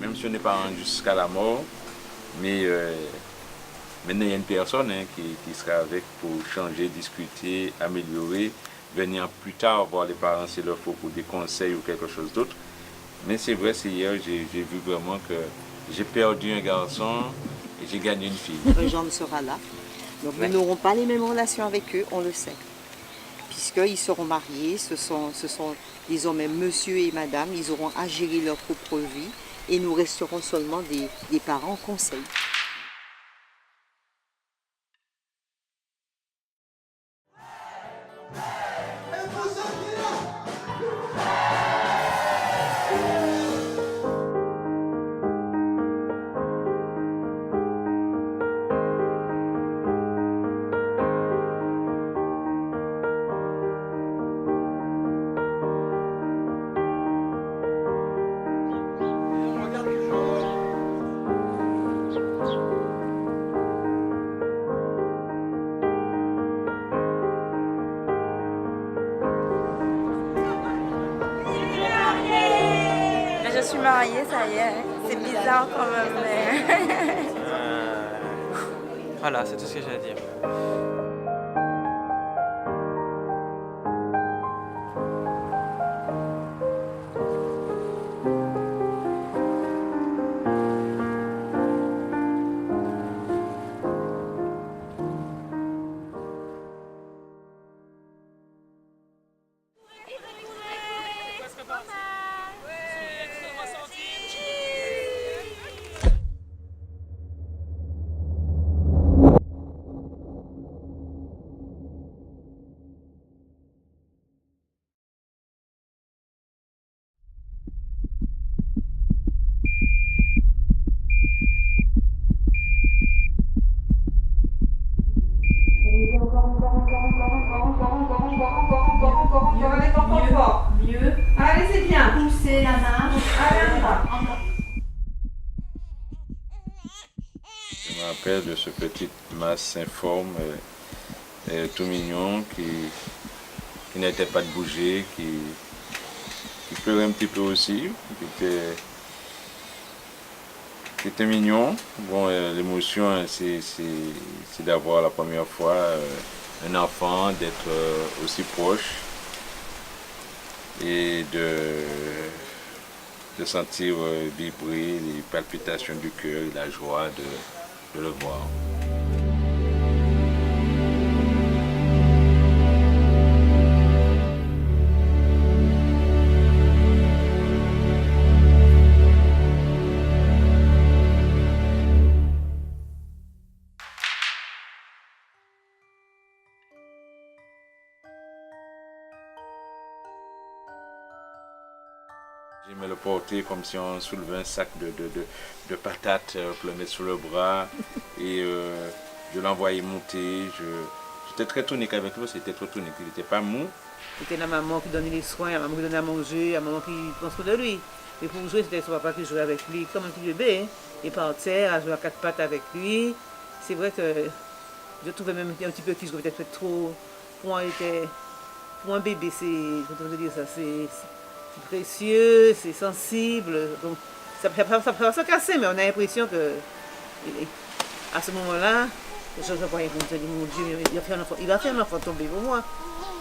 Même si on n'est pas rendu jusqu'à la mort, mais maintenant il y a une personne qui sera avec pour changer, discuter, améliorer, venir plus tard voir les parents s'il leur faut pour des conseils ou quelque chose d'autre. Mais c'est vrai, c'est hier, j'ai vu vraiment que j'ai perdu un garçon et j'ai gagné une fille. Jean sera là. Donc nous n'aurons pas les mêmes relations avec eux, on le sait. Puisqu'ils seront mariés, ce sont désormais monsieur et madame, ils auront à gérer leur propre vie et nous resterons seulement des parents conseils. Je suis mariée, ça y est. C'est bizarre quand même, mais... Voilà, c'est tout ce que j'ai à dire. Mieux. Allez, c'est bien. Poussez la main. Allez, on va. Je me rappelle de ce petit masque informe, tout mignon, qui n'était pas de bouger, qui pleurait un petit peu aussi, qui était mignon. Bon, l'émotion, c'est d'avoir la première fois un enfant, d'être aussi proche et de sentir vibrer les palpitations du cœur et la joie de le voir. J'aimais le porter comme si on soulevait un sac de patates pour le mettre sous le bras et je l'envoyais monter. J'étais très tonique avec lui, c'était trop tonique, il n'était pas mou. C'était la maman qui donnait les soins, la maman qui donnait à manger, la maman qui prend soin de lui. Et pour jouer, c'était son papa qui jouait avec lui comme un petit bébé. Hein. Il partait à jouer à quatre pattes avec lui. C'est vrai que je trouvais même un petit peu qu'il jouait peut-être trop. Pour un bébé, c'est précieux, c'est sensible. Donc ça ne peut pas se casser, mais on a l'impression que à ce moment-là, je voyais mon Dieu, il va faire un enfant tomber pour moi.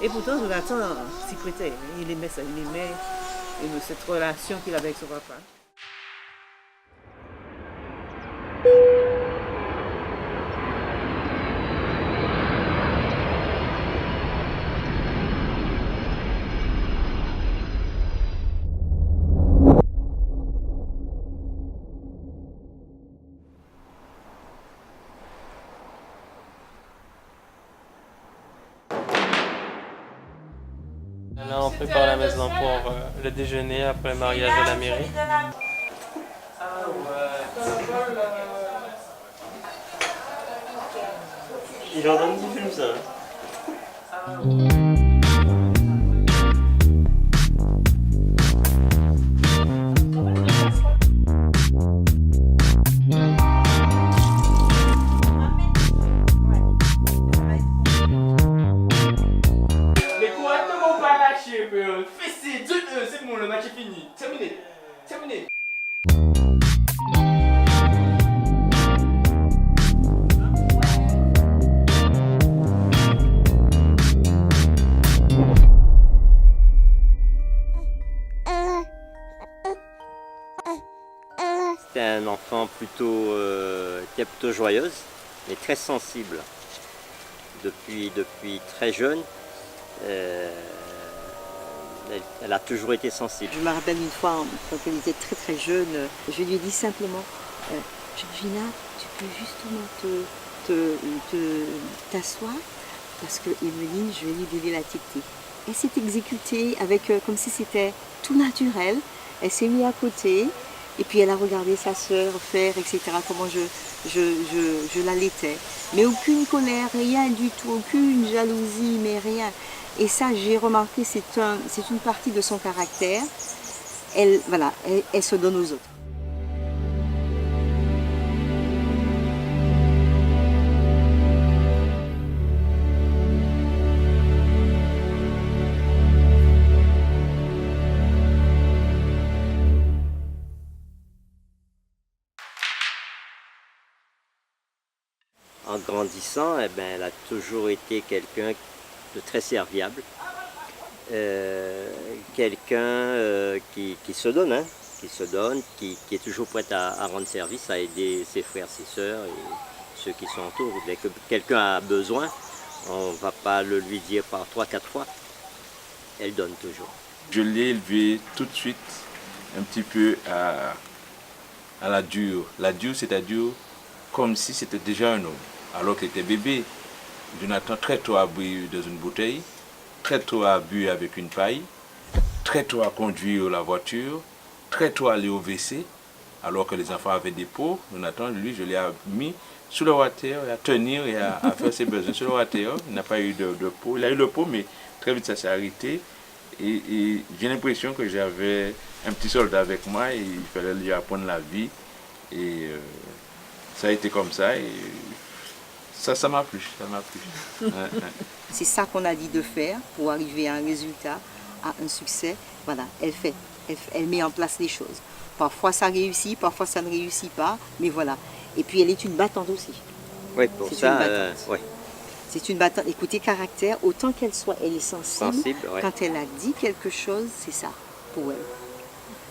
Et pourtant, Jonathan s'y prêtait. Il aimait ça, il aimait cette relation qu'il avait avec son papa. Là, on prépare la maison pour le déjeuner après le mariage de la mairie. Il en donne du film, ça. Les couronnes ne vont pas lâcher, fessez, c'est bon, le match est fini, terminé. un enfant qui est plutôt joyeuse, mais très sensible. Depuis très jeune, elle a toujours été sensible. Je me rappelle une fois, quand elle était très très jeune, je lui ai dit simplement, Georgina, tu peux justement t'asseoir parce que Emeline, je vais lui donner la tétée. Elle s'est exécutée avec, comme si c'était tout naturel. Elle s'est mise à côté et puis elle a regardé sa sœur faire, etc. Comment je l'allaitais. Mais aucune colère, rien du tout, aucune jalousie, mais rien. Et ça, j'ai remarqué, c'est une partie de son caractère. Elle se donne aux autres. En grandissant, eh ben, elle a toujours été quelqu'un de très serviable, quelqu'un qui se donne, hein, qui est toujours prête à rendre service, à aider ses frères, ses sœurs et ceux qui sont autour. Dès que quelqu'un a besoin, on ne va pas le lui dire par 3-4 fois, elle donne toujours. Je l'ai élevé tout de suite un petit peu à la dure. La dure, c'est-à-dire comme si c'était déjà un homme. Alors qu'il était bébé, Jonathan très tôt a bu dans une bouteille, très tôt a bu avec une paille, très tôt a conduit la voiture, très tôt a allé au WC, alors que les enfants avaient des pots. Jonathan, lui, je l'ai mis sous le water, à tenir et à faire ses besoins sur le water. Il n'a pas eu de pot. Il a eu le pot, mais très vite ça s'est arrêté. Et j'ai l'impression que j'avais un petit soldat avec moi et il fallait lui apprendre la vie. Et ça a été comme ça. Et ça m'a plu, ça m'a plu. C'est ça qu'on a dit de faire pour arriver à un résultat, à un succès. Voilà, elle met en place les choses. Parfois ça réussit, parfois ça ne réussit pas, mais voilà. Et puis elle est une battante aussi. Oui, pour ça, ouais. C'est une battante. Écoutez, caractère, autant qu'elle soit, elle est sensible. Ouais. Quand elle a dit quelque chose, c'est ça, pour elle.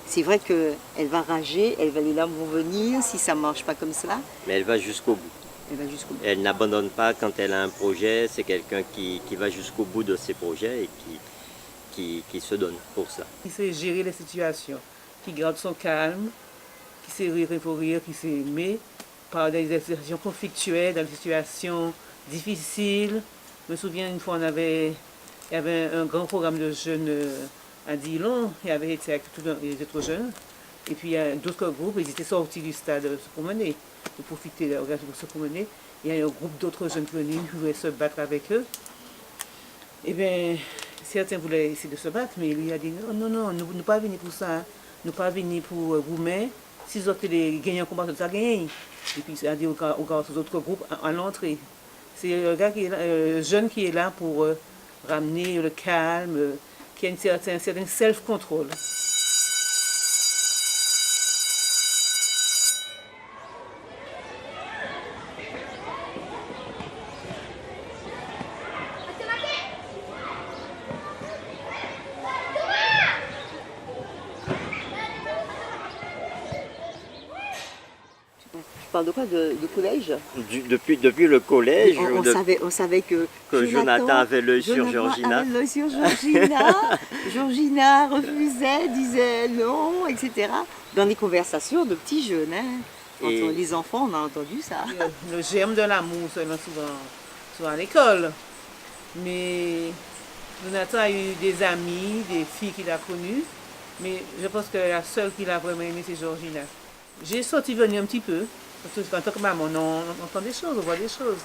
C'est vrai qu'elle va rager, les larmes vont venir si ça ne marche pas comme cela. Mais elle va jusqu'au bout. Elle n'abandonne pas quand elle a un projet, c'est quelqu'un qui va jusqu'au bout de ses projets et qui se donne pour ça. Qui sait gérer les situations, qui garde son calme, qui sait rire et pour rire, qui sait aimer, par des situations conflictuelles, dans des situations difficiles. Je me souviens une fois, il y avait un grand programme de jeunes à Dillon, il était trop jeunes. Et puis il y a d'autres groupes, ils étaient sortis du stade se promener, de profiter de l'orgasme pour se promener. Il y a un groupe d'autres jeunes venus qui voulaient se battre avec eux. Eh bien, certains voulaient essayer de se battre, mais lui a dit non, nous ne pas venir pour ça, hein. Nous pas venir pour vous, mais si vous autres les gagnants combat, ça gagne. Et puis il a dit aux autres groupes à l'entrée. C'est le gars jeune qui est là pour ramener le calme, qui a un certain self-control. Tu parles de quoi, de collège? Depuis le collège, on savait que Jonathan avait l'œil sur Georgina. Georgina refusait, disait non, etc. Dans les conversations de petits jeunes, hein. Entre les enfants, on a entendu ça. Le germe de l'amour, seulement souvent à l'école. Mais Jonathan a eu des amis, des filles qu'il a connues, mais je pense que la seule qu'il a vraiment aimée, c'est Georgina. J'ai sorti venir un petit peu. Parce qu'en tant que maman, on entend des choses, on voit des choses.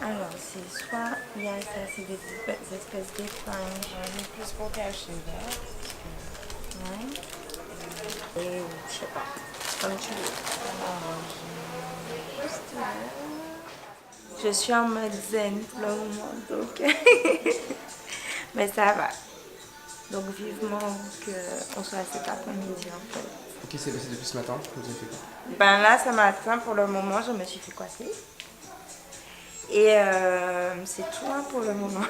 Alors, c'est soit, il y a ça, c'est des espèces d'éponges. On est plus pour cacher là. Ouais. Et je sais pas, comme tu veux. Juste là. Je suis en mode zen pour le moment, donc. Mais ça va. Donc vivement qu'on soit à cet après-midi en fait. Qu'est-ce qui s'est passé depuis ce matin? Vous avez fait quoi? Ben là, ce matin, pour le moment, je me suis fait coiffer. Et c'est tout hein, pour le moment.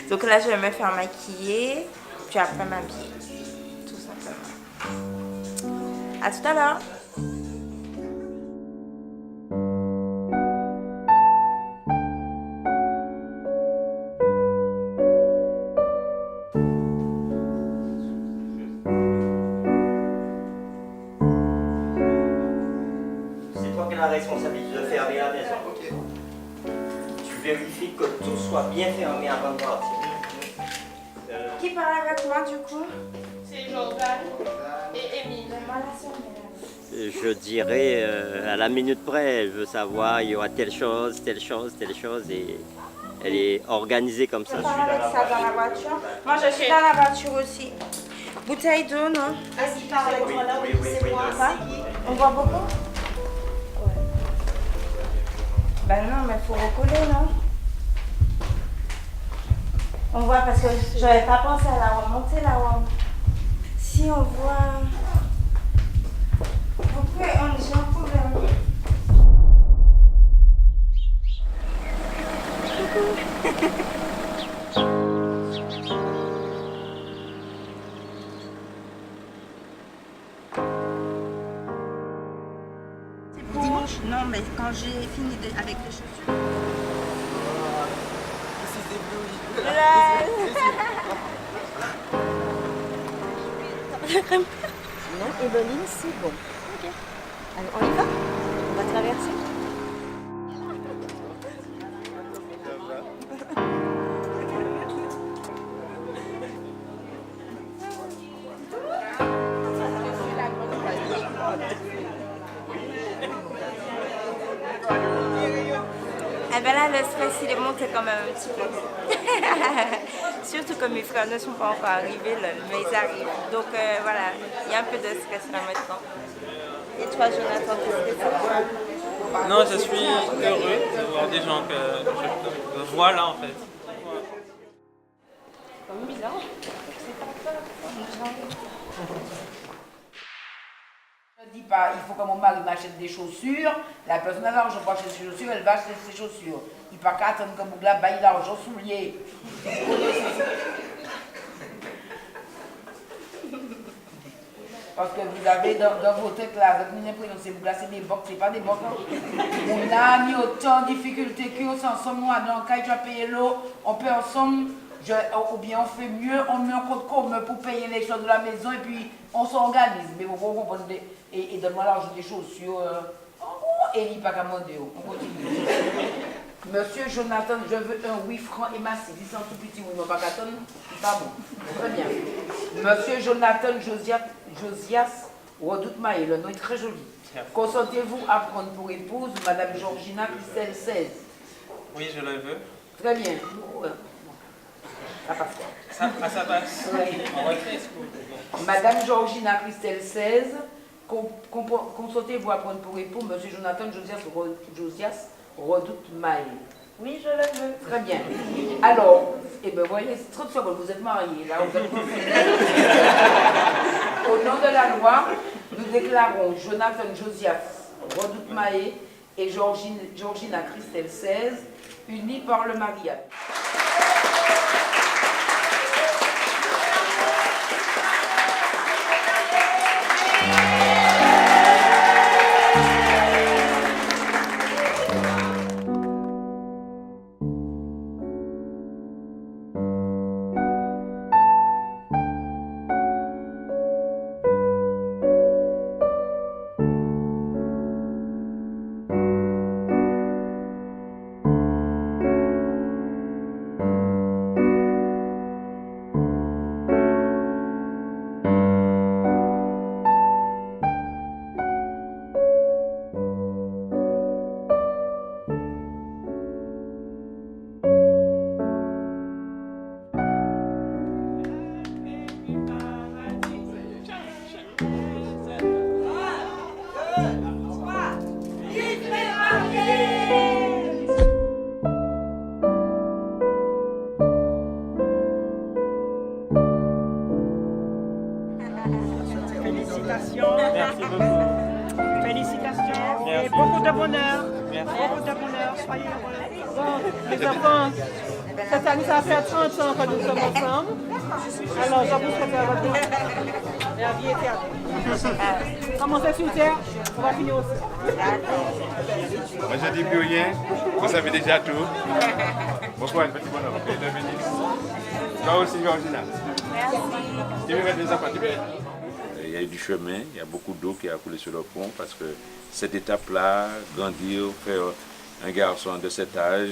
Donc là, je vais me faire maquiller, puis après m'habiller, tout simplement. À tout à l'heure. C'est toi qui as la responsabilité de fermer la maison. Tu vérifies que tout soit bien fermé avant de partir. Qui parle avec moi du coup? C'est Jordan et Émile. Je dirais à la minute près, elle veut savoir, il y aura telle chose, telle chose, telle chose, et elle est organisée comme ça. Je parle avec ça dans la voiture. Moi, je suis dans la voiture aussi. Bouteille d'eau, non? Vas-y, parle avec moi là, oui, c'est moi. Quoi? On voit beaucoup? Ouais. Ben non, mais il faut recoller, non? On voit parce que j'avais pas pensé à la remonter là-haut. Si on voit... Pourquoi j'ai un problème? C'est pour dimanche? Non, mais quand j'ai fini avec les chaussures. Non, Eveline, c'est bon. Ok. Alors, on y va? On va traverser? Eh ben là, le stress, il est monté quand même un petit peu. Surtout que mes frères ne sont pas encore arrivés, là, mais ils arrivent. Donc voilà, il y a un peu de stress là maintenant. Et toi, Jonathan, qu'est-ce que c'est? Non, je suis heureux de voir des gens que je vois là en fait. C'est comme bizarre. C'est pas ça. Je ne dis pas, il faut que mon mari m'achète des chaussures. La personne a l'argent pour acheter ses chaussures, elle va acheter ses chaussures. Il ne peut pas attendre que Bougla baille l'argent soulier. Parce que vous avez dans vos têtes là, vous n'avez pas c'est Bougla, c'est des bocs, c'est pas des bocs. On a mis autant de difficultés qu'on s'ensemble, moi, donc quand tu as payé l'eau, on paie ensemble. Ou bien on fait mieux, on met un compte commun pour payer les choses de la maison et puis on s'organise. Mais vous comprenez, et donne-moi l'argent des chaussures. Et il n'y a pas qu'à demander. On continue. Monsieur Jonathan, je veux un 8 francs et massif. Ils sont tout petits, oui, non, pas qu'à tonne. C'est pas bon. Très bien. Monsieur Jonathan Josias Redoute Maé, le nom est très joli. Consentez-vous à prendre pour épouse Madame Georgina Christelle 16? Oui, je le veux. Très bien. Ça passe quoi? Ça passe. Oui. En retrait, est-ce que Madame Georgina Christelle 16, consentez-vous à prendre pour époux Monsieur Jonathan Josias Redoute Maé? Oui, je le veux. Très bien. Alors, eh bien, voyez, c'est 30 secondes, vous êtes mariés, là, vous êtes Au nom de la loi, nous déclarons Jonathan Josias Redoute Maé et Georgina Christelle 16 unis par le mariage. félicitations. Merci beaucoup. Félicitations. Merci. Et beaucoup de bonheur. Merci. Beaucoup de bonheur. Soyez heureux. Bon, les enfants, cette année, ça fait 30 ans que nous sommes ensemble. Alors, je vous souhaite votre bonheur. Et la vie éternelle. Commencez sur terre, on va finir aussi. Moi, je dis plus rien. Vous savez déjà tout. Bon courage, petit bonhomme. Que Dieu bénisse. Toi aussi, Georgina. Merci. Tu veux mettre les enfants, tu veux. Il y a eu du chemin, il y a beaucoup d'eau qui a coulé sur le pont parce que cette étape-là, grandir, faire un garçon de cet âge,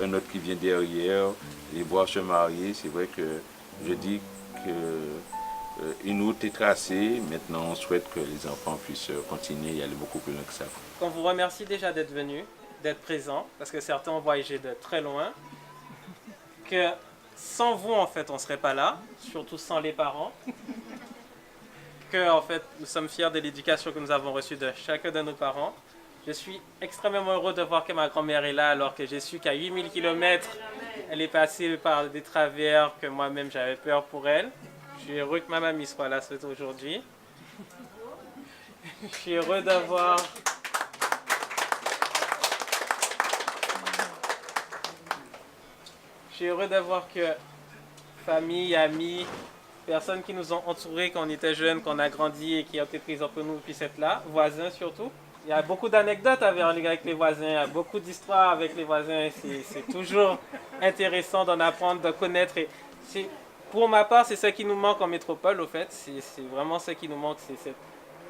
un autre qui vient derrière, les voir se marier, c'est vrai que je dis qu'une route est tracée. Maintenant, on souhaite que les enfants puissent continuer et aller beaucoup plus loin que ça. On vous remercie déjà d'être venus, d'être présents, parce que certains ont voyagé de très loin. Que sans vous, en fait, on ne serait pas là, surtout sans les parents. Que, en fait, nous sommes fiers de l'éducation que nous avons reçue de chacun de nos parents. Je suis extrêmement heureux de voir que ma grand-mère est là, alors que j'ai su qu'à 8000 km, elle est passée par des travers que moi-même j'avais peur pour elle. Je suis heureux que ma mamie soit là aujourd'hui. Je suis heureux d'avoir... Je suis heureux d'avoir que famille, amis, personnes qui nous ont entourés quand on était jeunes, quand on a grandi et qui ont été prises pour nous puissent être là, voisins surtout. Il y a beaucoup d'anecdotes avec les voisins, il y a beaucoup d'histoires avec les voisins. C'est toujours intéressant d'en apprendre, de connaître. Et pour ma part, c'est ce qui nous manque en métropole, au fait. C'est vraiment ce qui nous manque, c'est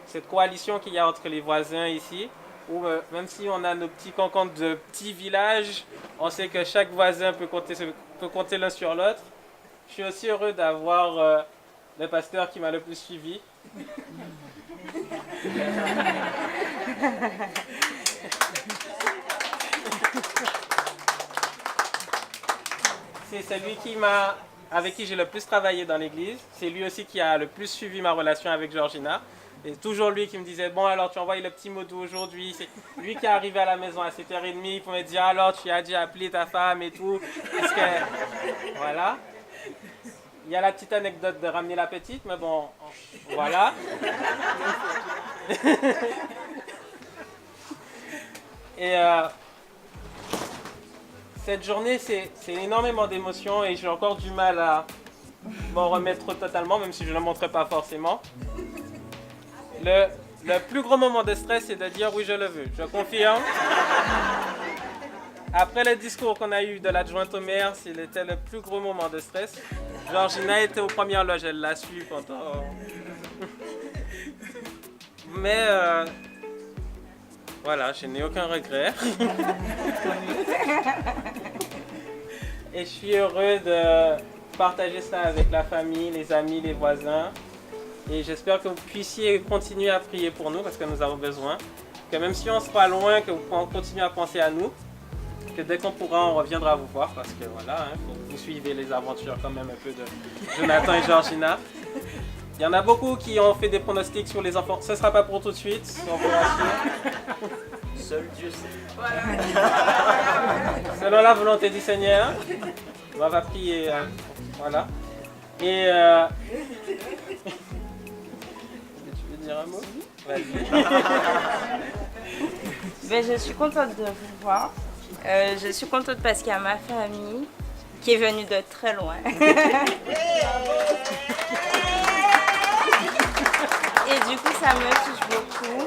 cette coalition qu'il y a entre les voisins ici. Où même si on a nos petits cancans de petits villages, on sait que chaque voisin peut compter l'un sur l'autre. Je suis aussi heureux d'avoir le pasteur qui m'a le plus suivi. C'est celui avec qui j'ai le plus travaillé dans l'église. C'est lui aussi qui a le plus suivi ma relation avec Georgina. Et toujours lui qui me disait, bon alors tu envoies le petit mot doux aujourd'hui. C'est lui qui est arrivé à la maison à 7h30 pour me dire, alors tu as déjà appelé ta femme et tout. Parce que, voilà. Il y a la petite anecdote de ramener la petite, mais bon, voilà. Et cette journée, c'est énormément d'émotions et j'ai encore du mal à m'en remettre totalement, même si je ne le montrerai pas forcément. Le plus gros moment de stress, c'est de dire oui, je le veux. Je confirme. Après le discours qu'on a eu de l'adjointe au maire, c'était le plus gros moment de stress. Georgina était aux premières loges, elle l'a su pendant... Mais voilà, je n'ai aucun regret. Et je suis heureux de partager ça avec la famille, les amis, les voisins. Et j'espère que vous puissiez continuer à prier pour nous parce que nous avons besoin. Que même si on sera loin, que vous pourrez continuer à penser à nous. Que dès qu'on pourra, on reviendra vous voir parce que voilà, faut que vous suivez les aventures quand même un peu de Jonathan et Georgina. Il y en a beaucoup qui ont fait des pronostics sur les enfants. Ce ne sera pas pour tout de suite, on vous rassure. Seul Dieu sait. Voilà. Selon la volonté du Seigneur, on va prier. Voilà. Et tu veux dire un mot? Vas-y. Ben, je suis contente de vous voir. Je suis contente parce qu'il y a ma famille qui est venue de très loin. Et du coup, ça me touche beaucoup.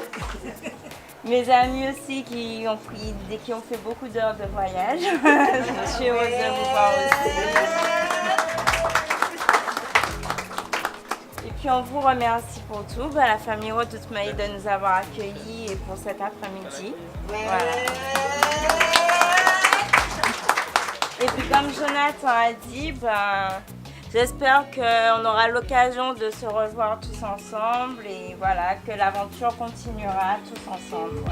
Mes amis aussi qui ont fait beaucoup d'heures de voyage. Je suis heureuse de vous voir aussi. Et puis on vous remercie pour tout. Ben, la famille Roth de nous avoir accueillis et pour cet après-midi. Voilà. Et puis comme Jonathan a dit, j'espère qu'on aura l'occasion de se revoir tous ensemble et voilà, que l'aventure continuera tous ensemble.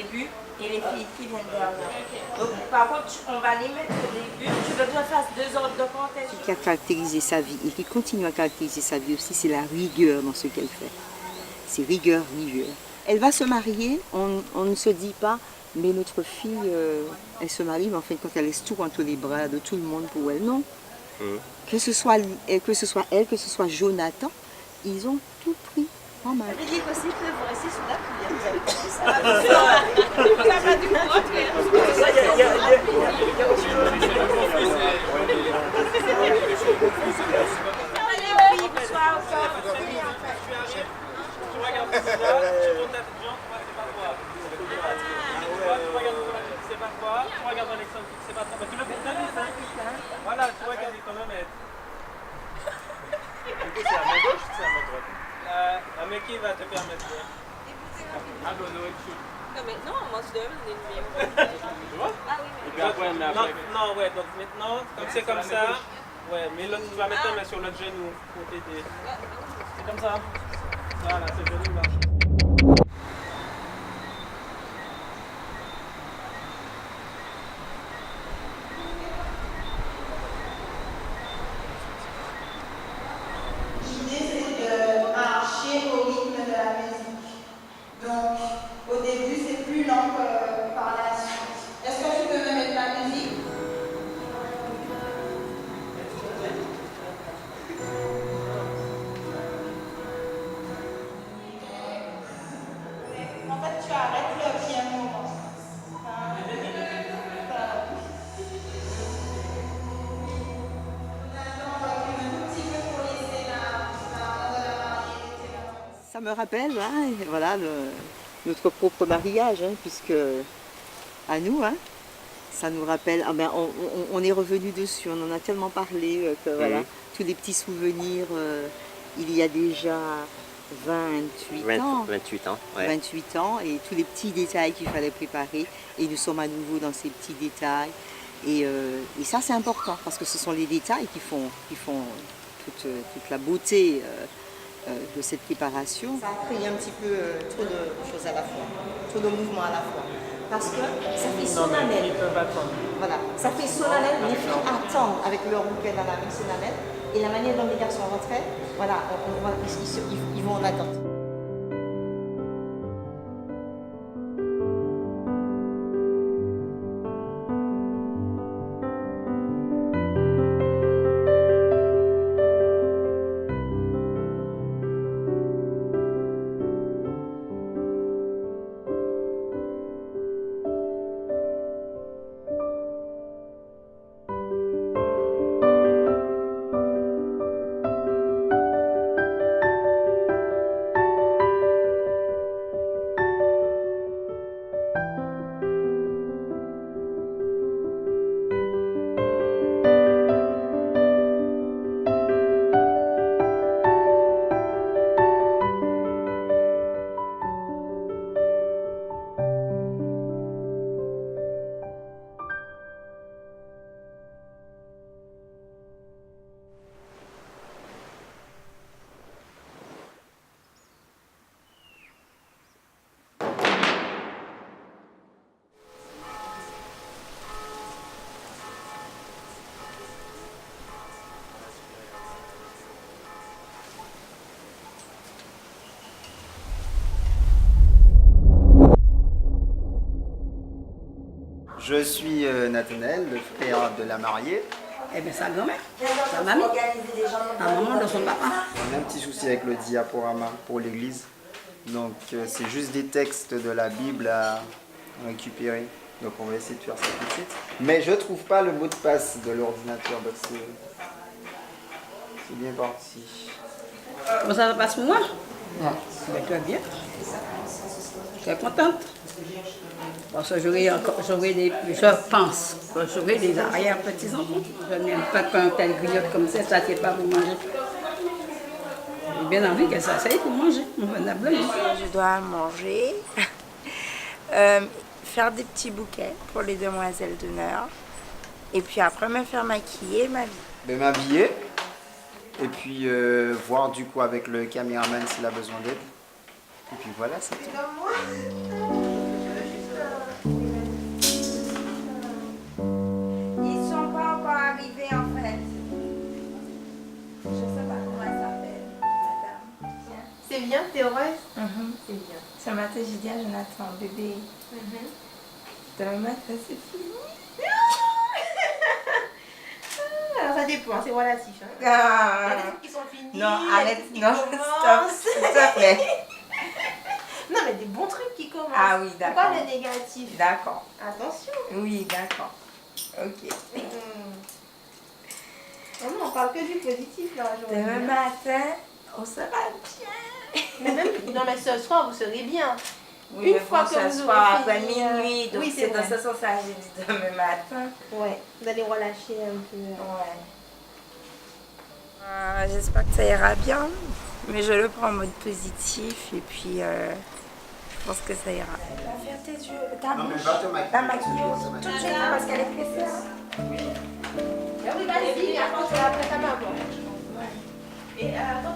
début et les filles qui viennent derrière. Donc par contre, on va les mettre au début. Tu veux que je fasse 2 ordres de comptage? Ce qui a caractérisé sa vie et qui continue à caractériser sa vie aussi, c'est la rigueur dans ce qu'elle fait. C'est rigueur. Elle va se marier, on ne se dit pas, mais notre fille, elle se marie, mais en fait, quand elle laisse tout entre les bras de tout le monde pour elle, non. Que ce soit elle, que ce soit Jonathan, ils ont tout pris en main. Je dis aussi que vous restez sous la pluie, vous avez compris ça? Ça va du Voilà, tu regardes les chronomètres. C'est à main gauche ou c'est à main droite? La main qui va te permettre de... Ah non, Non, mais non, moi je dois donner le mien. Tu vois? Ah oui, mais... Et puis après, on met après. Non, ouais, donc maintenant, comme c'est comme ça, ouais, mais l'autre, tu vas mettre ta main sur l'autre genou pour t'aider. C'est comme ça. Voilà, c'est le genou là. Au rythme de la musique. Donc, au début, c'est plus lent que par la suite. Est-ce que tu peux me mettre la musique? En fait, tu arrêtes le piano. Ça me rappelle, hein, voilà, notre propre mariage, hein, puisque à nous, hein, ça nous rappelle, ah ben, on est revenu dessus, on en a tellement parlé que voilà, tous les petits souvenirs, il y a déjà 28 ans. 28 ans, ouais. 28 ans, et tous les petits détails qu'il fallait préparer, et nous sommes à nouveau dans ces petits détails, et ça c'est important, parce que ce sont les détails qui font toute la beauté de cette préparation. Ça a créé un petit peu trop de choses à la fois, trop de mouvements à la fois. Parce que ça fait solennel. Voilà, ça fait solennel, les filles attendent avec leur bouquet dans la main solennelle. Et la manière dont les garçons rentraient, voilà, ils vont en attente. Je suis Nathanaël, le frère de la mariée. Eh bien, sa grand-mère, sa mamie, sa maman de son papa. On a un petit souci avec le diaporama pour l'église. Donc, c'est juste des textes de la Bible à récupérer. Donc, on va essayer de faire ça tout de suite. Mais je trouve pas le mot de passe de l'ordinateur. Donc, c'est bien parti. Comment ça se passe pour moi? Très bien. Très contente. Parce que je pense que j'aurai des arrière-petits-enfants. Je n'aime pas qu'un tel griotte comme ça c'est pas pour manger. J'ai bien envie qu'elle s'asseye pour manger, convenablement. Je dois manger, faire des petits bouquets pour les demoiselles d'honneur, et puis après me faire maquiller, m'habiller. M'habiller, et puis voir du coup avec le caméraman s'il a besoin d'aide. Et puis voilà, c'est tout. t'es heureuse? C'est bien. Ce matin, j'ai dit à Jonathan, bébé, demain matin, c'est fini. Alors ça dépend, c'est relatif. Hein. Il y a des trucs qui sont finis. Non, arrête, il y non, a des trucs qui stop, commencent. s'il te plaît. Non, mais des bons trucs qui commencent. Ah oui, d'accord. Pas les négatifs. D'accord. Attention. Oui, d'accord. Ok. Non, on parle que du positif là aujourd'hui. Demain matin, on sera bien. Mais même, non, mais ce soir, vous serez bien. Oui, Une mais fois bon, que ce vous soir, aurez après fini, minuit, donc oui, c'est dans vrai. ce sens-là que j'ai dit demain matin. Ouais, vous allez relâcher un peu. Ouais. J'espère que ça ira bien, mais je le prends en mode positif et puis je pense que ça ira. Va faire tes yeux, ta bouche, la maquilleuse, tout de suite parce qu'elle est pressée. Oui, vas-y, et après tu vas après ta maman. Et attends,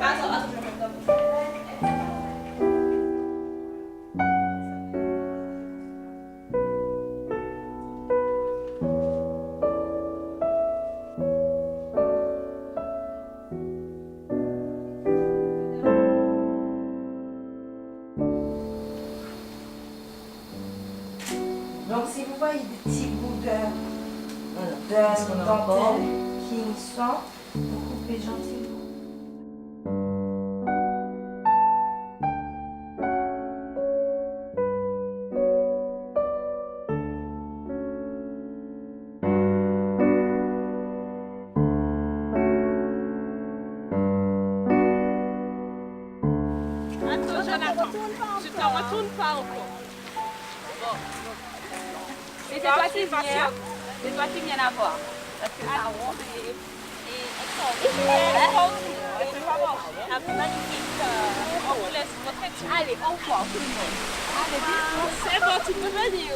Donc si vous voyez des petits bouts de dentelle qui y sont, vous coupez gentiment. Attends, Jonathan, tu t'en retournes pas encore. Bon. Et c'est toi qui viens. C'est toi qui viens d'avoir. Parce que ça rentre et un peu magnifique. On vous laisse votre action. Allez, au revoir tout le monde. Allez, c'est bon, tu peux venir.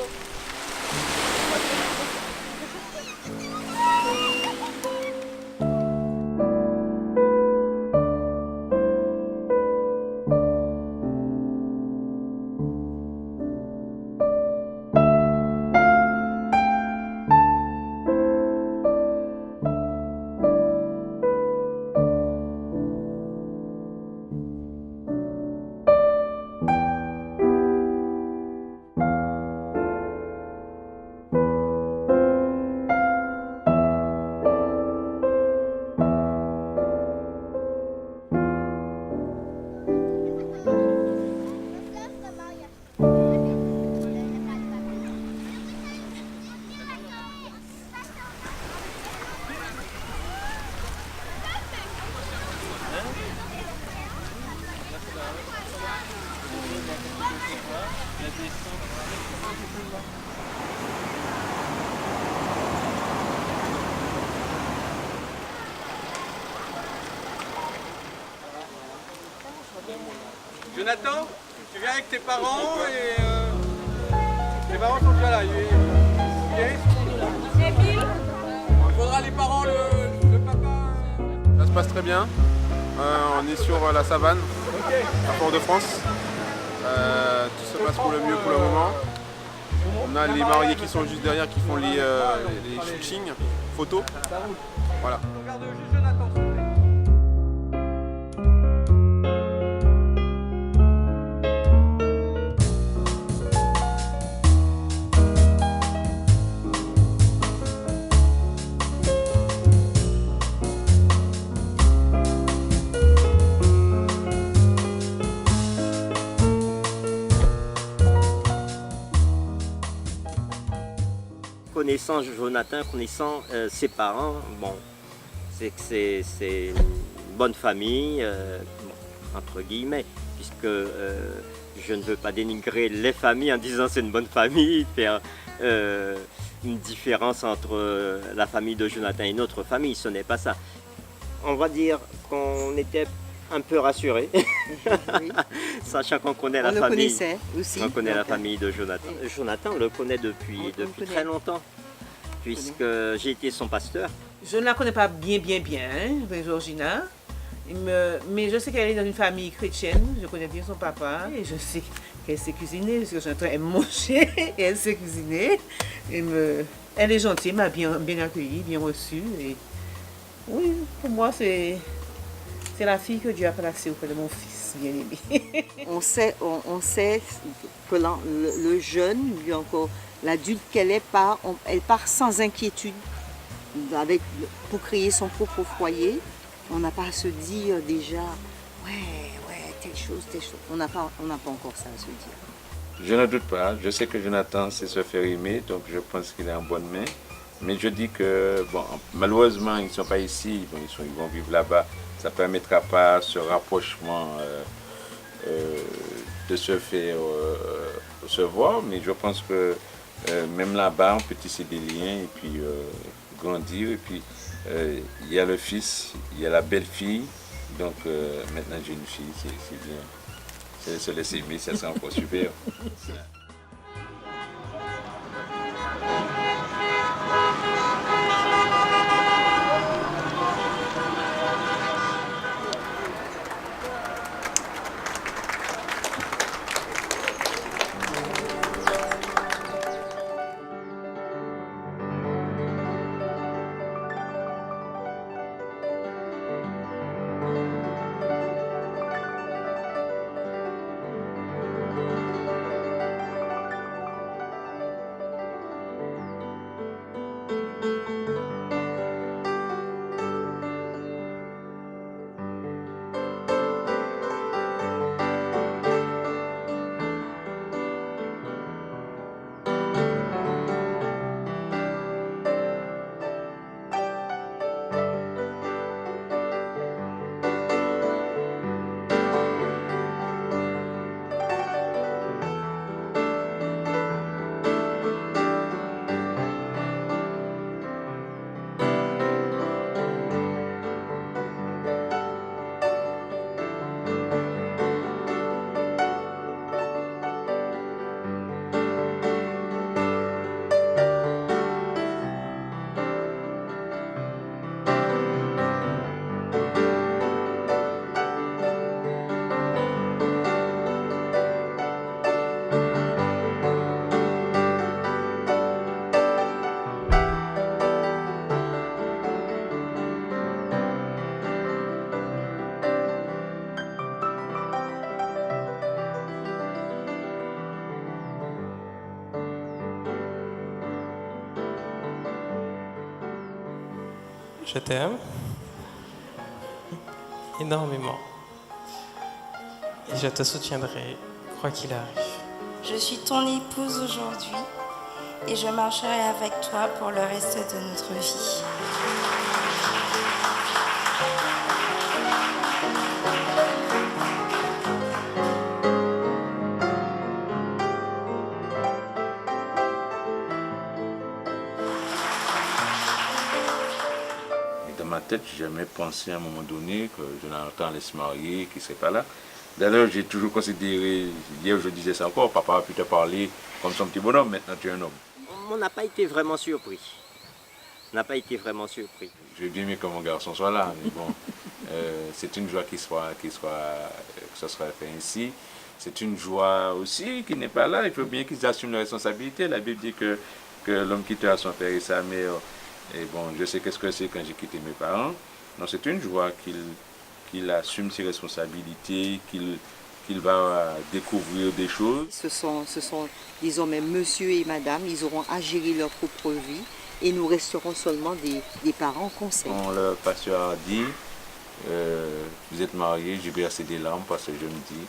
Jonathan, tu viens avec tes parents et tes parents sont déjà là. Il faudra les parents, le papa. Ça se passe très bien. On est sur la savane, à Fort-de-France. Tout se passe pour le mieux pour le moment. On a les mariés qui sont juste derrière qui font les shootings, photos. Voilà. Regarde juste Jonathan, s'il te plaît. Connaissant Jonathan, connaissant ses parents, bon, c'est que c'est une bonne famille, bon, entre guillemets, puisque je ne veux pas dénigrer les familles en disant c'est une bonne famille, faire une différence entre la famille de Jonathan et notre famille, ce n'est pas ça. On va dire qu'on était un peu rassurés, sachant qu'on connaît la famille. Aussi, on connaît la famille de Jonathan. Jonathan, on le connaît depuis très longtemps, puisque j'ai été son pasteur. Je ne la connais pas bien, hein, Georgina. Mais je sais qu'elle est dans une famille chrétienne. Je connais bien son papa et je sais qu'elle sait cuisiner, parce que Jonathan aime manger et elle sait cuisiner. Elle est gentille, m'a bien accueillie, bien reçue. Et oui, pour moi, c'est la fille que Dieu a placée auprès de mon fils. fils bien-aimé. on sait que le jeune, lui encore, l'adulte qu'elle est, elle part sans inquiétude pour créer son propre foyer. On n'a pas à se dire déjà, telle chose. On n'a pas encore ça à se dire. Je ne doute pas. Je sais que Jonathan sait se faire aimer, donc je pense qu'il est en bonne main. Mais je dis que, bon, malheureusement, ils ne sont pas ici, ils vont vivre là-bas. Ça ne permettra pas ce rapprochement de se faire se voir, mais je pense que même là-bas, on peut tisser des liens et puis grandir. Et puis, il y a le fils, il y a la belle-fille, donc maintenant j'ai une fille, c'est bien. C'est se laisser aimer, ça sera encore super. Je t'aime énormément et je te soutiendrai quoi qu'il arrive. Je suis ton épouse aujourd'hui et je marcherai avec toi pour le reste de notre vie. J'ai jamais pensé à un moment donné que Jonathan allait se marier, qu'il ne serait pas là. D'ailleurs, j'ai toujours considéré, hier je disais ça encore, papa a pu te parler comme son petit bonhomme, maintenant tu es un homme. On n'a pas été vraiment surpris. Je vais bien mieux que mon garçon soit là, mais bon, c'est une joie que ce soit fait ainsi. C'est une joie aussi qu'il n'est pas là, il faut bien qu'ils assument leurs responsabilités. La Bible dit que l'homme quittera son père et sa mère. Et bon, je sais qu'est-ce que c'est quand j'ai quitté mes parents. Donc c'est une joie qu'il assume ses responsabilités, qu'il va découvrir des choses. Ce sont désormais monsieur et madame, ils auront à gérer leur propre vie et nous resterons seulement des parents conseils. Quand le pasteur a dit, vous êtes mariés, j'ai versé des larmes parce que je me dis,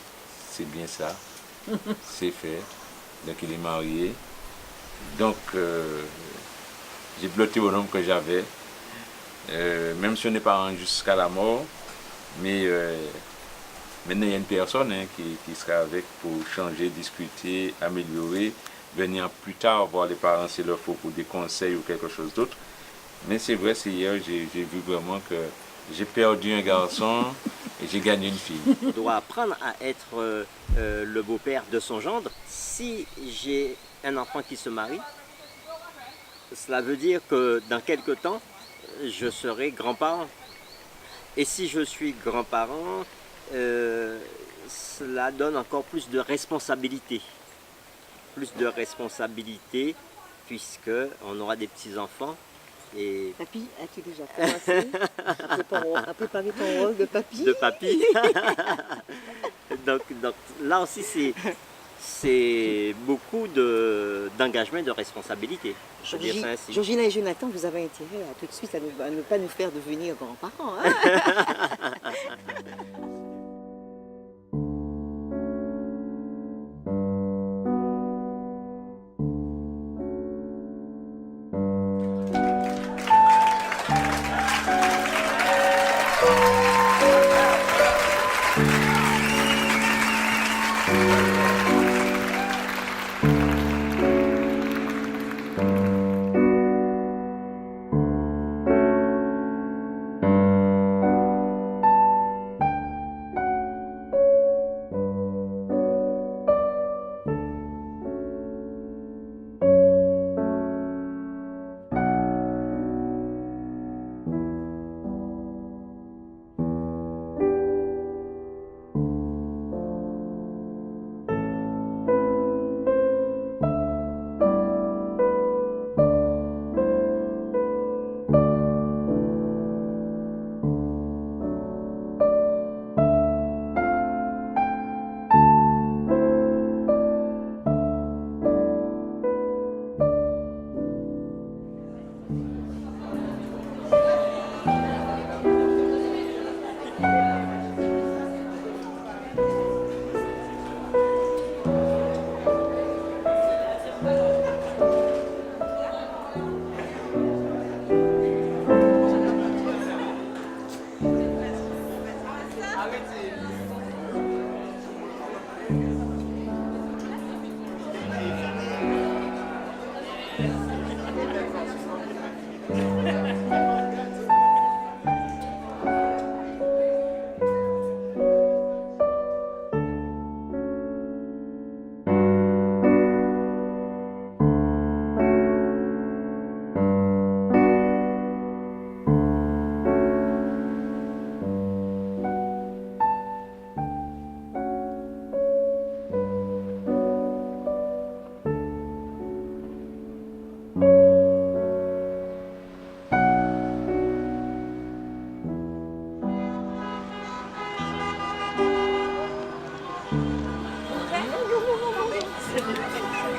c'est bien ça, c'est fait. Donc il est marié. Donc j'ai blotté au nom que j'avais, même si on n'est pas rendu jusqu'à la mort, mais maintenant il y a une personne qui sera avec pour changer, discuter, améliorer, venir plus tard voir les parents s'il leur faut pour des conseils ou quelque chose d'autre. Mais c'est vrai, c'est hier, j'ai vu vraiment que j'ai perdu un garçon et j'ai gagné une fille. On doit apprendre à être le beau-père de son gendre. Si j'ai un enfant qui se marie, cela veut dire que dans quelque temps, je serai grand-parent. Et si je suis grand-parent, cela donne encore plus de responsabilité. Puisqu'on aura des petits-enfants Et Papy, as-tu déjà commencé à préparer ton rôle de papy? de papy. donc là aussi, c'est beaucoup d'engagement et de responsabilité. Je veux dire ça ainsi. Georgina et Jonathan, vous avez intérêt à tout de suite à ne pas nous faire devenir grands-parents. Hein?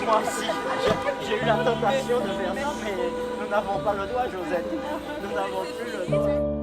Moi aussi, j'ai eu la tentation de faire ça, mais nous n'avons pas le droit, Josette. Nous n'avons plus le droit.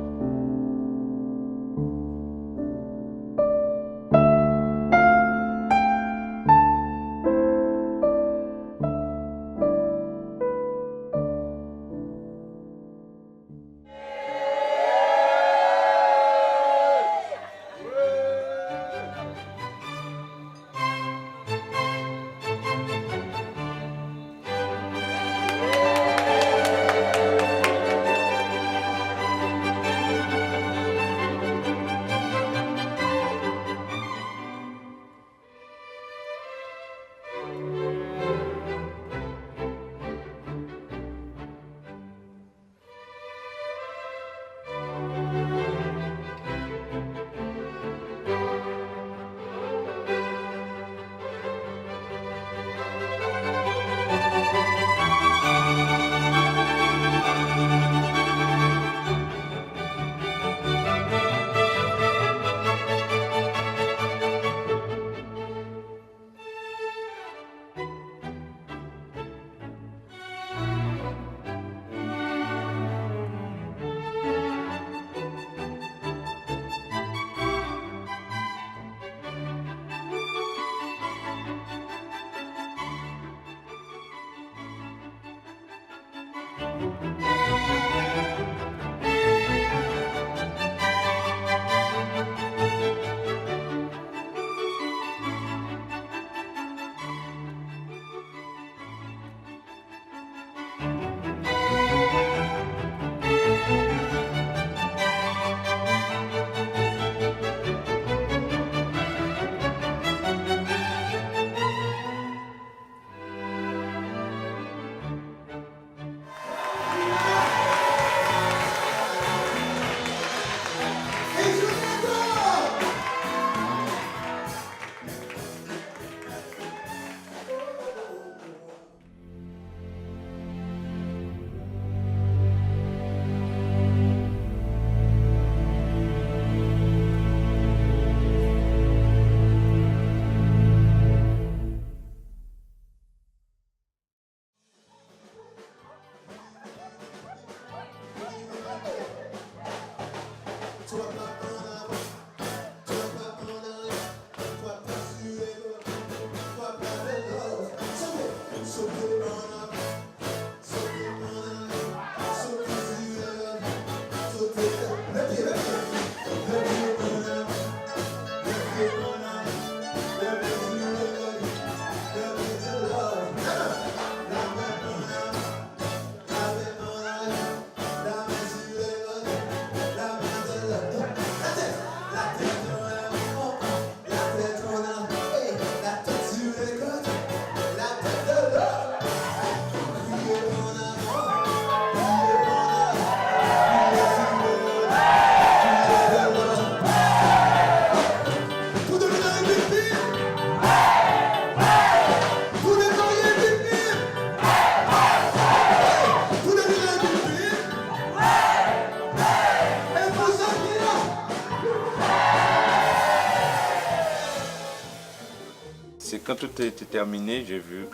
quand tout était terminé, j'ai vu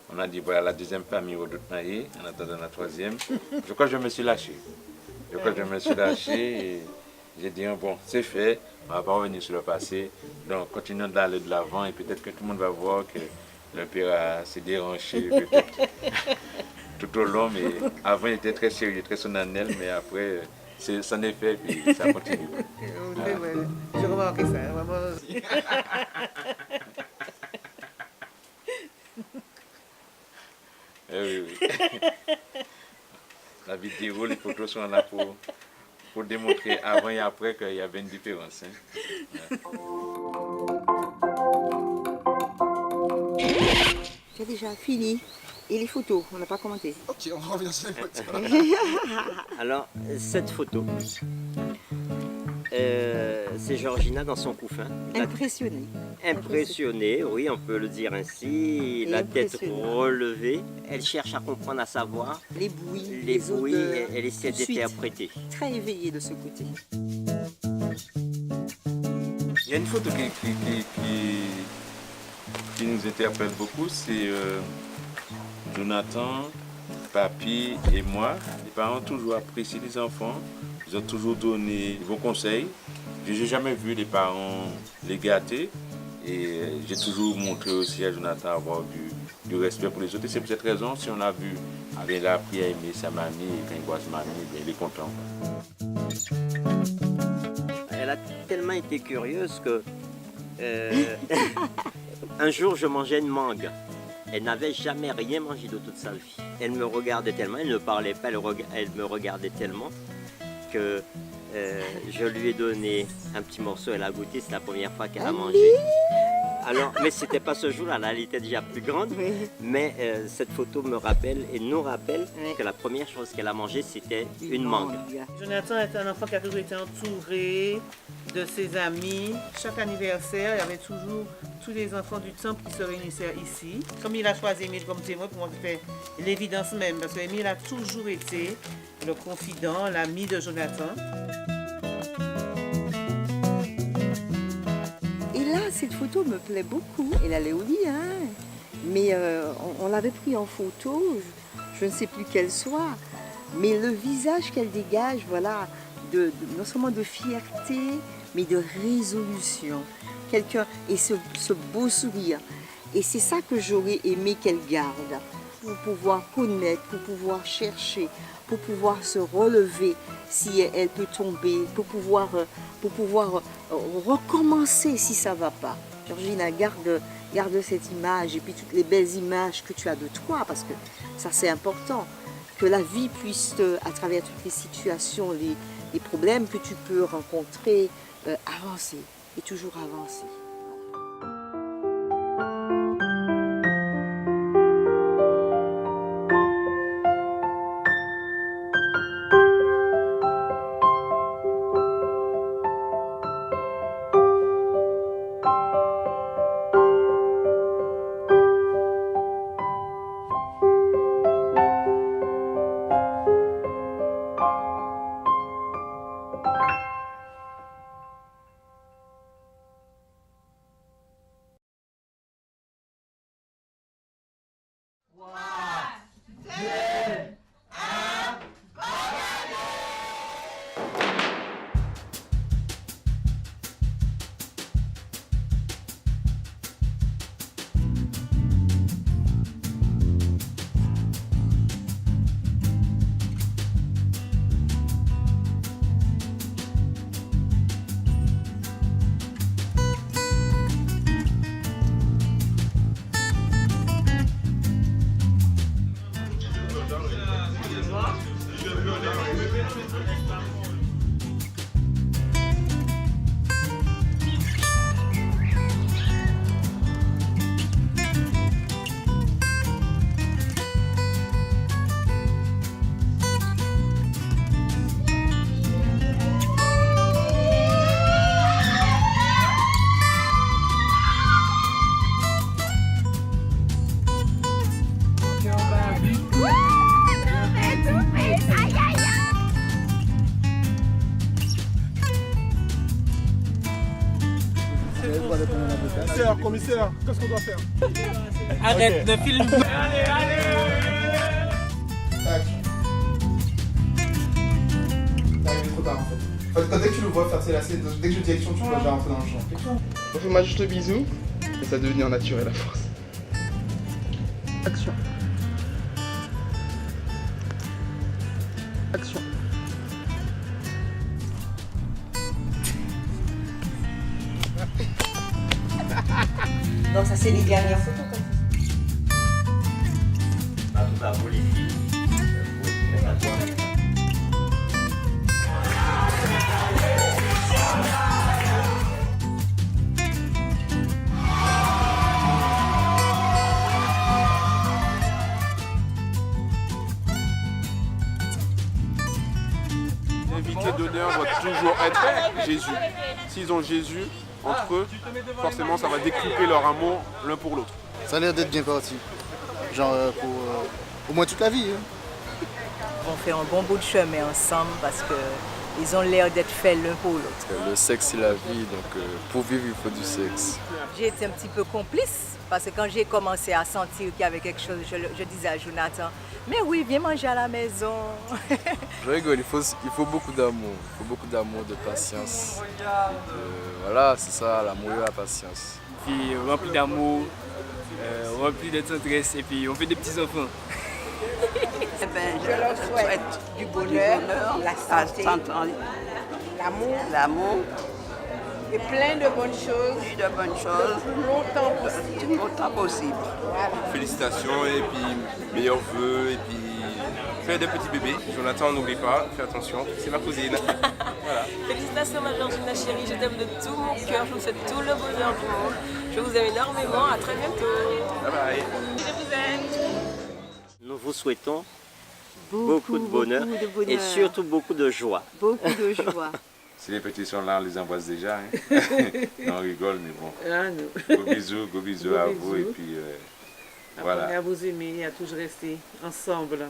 qu'on a dit voilà la deuxième famille au Naïe, en attendant la troisième. Je crois que je me suis lâché. Et j'ai dit bon, c'est fait, on ne va pas revenir sur le passé. Donc continuons d'aller de l'avant et peut-être que tout le monde va voir que le père s'est déranché peut-être tout au long, mais avant il était très sérieux, très solennel, mais après ça n'est fait et ça continue. J'ai remarqué ça, vraiment. Oui. La vidéo, les photos sont là pour démontrer avant et après qu'il y avait une différence. Tu as déjà fini. Et les photos, on n'a pas commenté. Ok, on revient sur les photos. Alors, cette photo, c'est Georgina dans son couffin. Impressionnée. Impressionnée, oui, on peut le dire ainsi. La tête relevée. Elle cherche à comprendre, à savoir. Les bruits, les bruits, odeurs, elle essaie d'interpréter. Très éveillée de ce côté. Il y a une photo qui nous interpelle beaucoup, c'est Jonathan, Papy et moi. Les parents ont toujours apprécié les enfants, ils ont toujours donné de bons conseils. Je n'ai jamais vu les parents les gâter et j'ai toujours montré aussi à Jonathan avoir du respect pour les autres. Et c'est pour cette raison, si on a vu, il a appris à aimer sa mamie et quand il voit sa mamie, il est content. Elle a tellement été curieuse que un jour je mangeais une mangue. Elle n'avait jamais rien mangé de toute sa vie. Elle me regardait tellement, elle ne parlait pas, elle me regardait tellement que je lui ai donné un petit morceau, elle a goûté, c'est la première fois qu'elle a mangé. Alors, mais c'était pas ce jour-là, elle était déjà plus grande, mais cette photo me rappelle et nous rappelle que la première chose qu'elle a mangée, c'était une mangue. Jonathan est un enfant qui a toujours été entouré de ses amis. Chaque anniversaire, il y avait toujours tous les enfants du temple qui se réunissaient ici. Comme il a choisi Émile comme témoin, pour moi c'était l'évidence même, parce qu'Émile a toujours été le confident, l'ami de Jonathan. Et là, cette photo me plaît beaucoup. Elle allait au lit, hein. Mais on l'avait pris en photo, je ne sais plus quelle soit, mais le visage qu'elle dégage, voilà, non seulement de fierté, mais de résolution. Quelqu'un, et ce beau sourire. Et c'est ça que j'aurais aimé qu'elle garde, pour pouvoir connaître, pour pouvoir chercher, pour pouvoir se relever si elle peut tomber, pour pouvoir recommencer si ça ne va pas. Georgina, garde cette image et puis toutes les belles images que tu as de toi, parce que ça c'est important, que la vie puisse, à travers toutes les situations, les problèmes que tu peux rencontrer, avancer et toujours avancer. commissaire, qu'est-ce qu'on doit faire? Arrête de filmer. Allez, allez. Tac. T'arrives trop tard en fait. Dès que tu le vois faire ses lacets, dès que je dis action, tu vois déjà rentrer dans le champ. Refais-moi juste le bisou, et ça va devenir naturel à force. Action. Action. Donc ça c'est les dernières photos comme ça. En tout cas pour les filles, faut mettre à toi. L'invité d'honneur doit toujours être Jésus. S'ils ont Jésus entre eux, forcément ça va décupler leur amour l'un pour l'autre. Ça a l'air d'être bien parti. Genre pour au moins toute la vie. Hein. On fait un bon bout de chemin ensemble parce qu'ils ont l'air d'être faits l'un pour l'autre. Le sexe c'est la vie, donc pour vivre il faut du sexe. J'ai été un petit peu complice parce que quand j'ai commencé à sentir qu'il y avait quelque chose, je disais à Jonathan, mais oui, viens manger à la maison. Je rigole, il faut beaucoup d'amour, de patience. Voilà, c'est ça, l'amour et la patience. Puis rempli d'amour, rempli de tendresse et puis on fait des petits enfants. Je leur souhaite du bonheur, la santé, l'amour et plein de bonnes choses, le plus longtemps possible. Voilà. Félicitations et puis meilleurs vœux et puis fais des petits bébés. Jonathan, n'oublie pas, fais attention, c'est ma cousine. Voilà. Félicitations ma Georgina chérie, je t'aime de tout mon cœur, je vous souhaite tout le bonheur du monde. Je vous aime énormément, à très bientôt. Bye bye. Je vous aime. Nous vous souhaitons beaucoup de bonheur et surtout beaucoup de joie. Beaucoup de joie. Si les petits sont là, on les embrasse déjà. Hein. On rigole, mais bon. Ah, non. Gros bisous à vous. Et puis, voilà. À vous aimer, à toujours rester ensemble.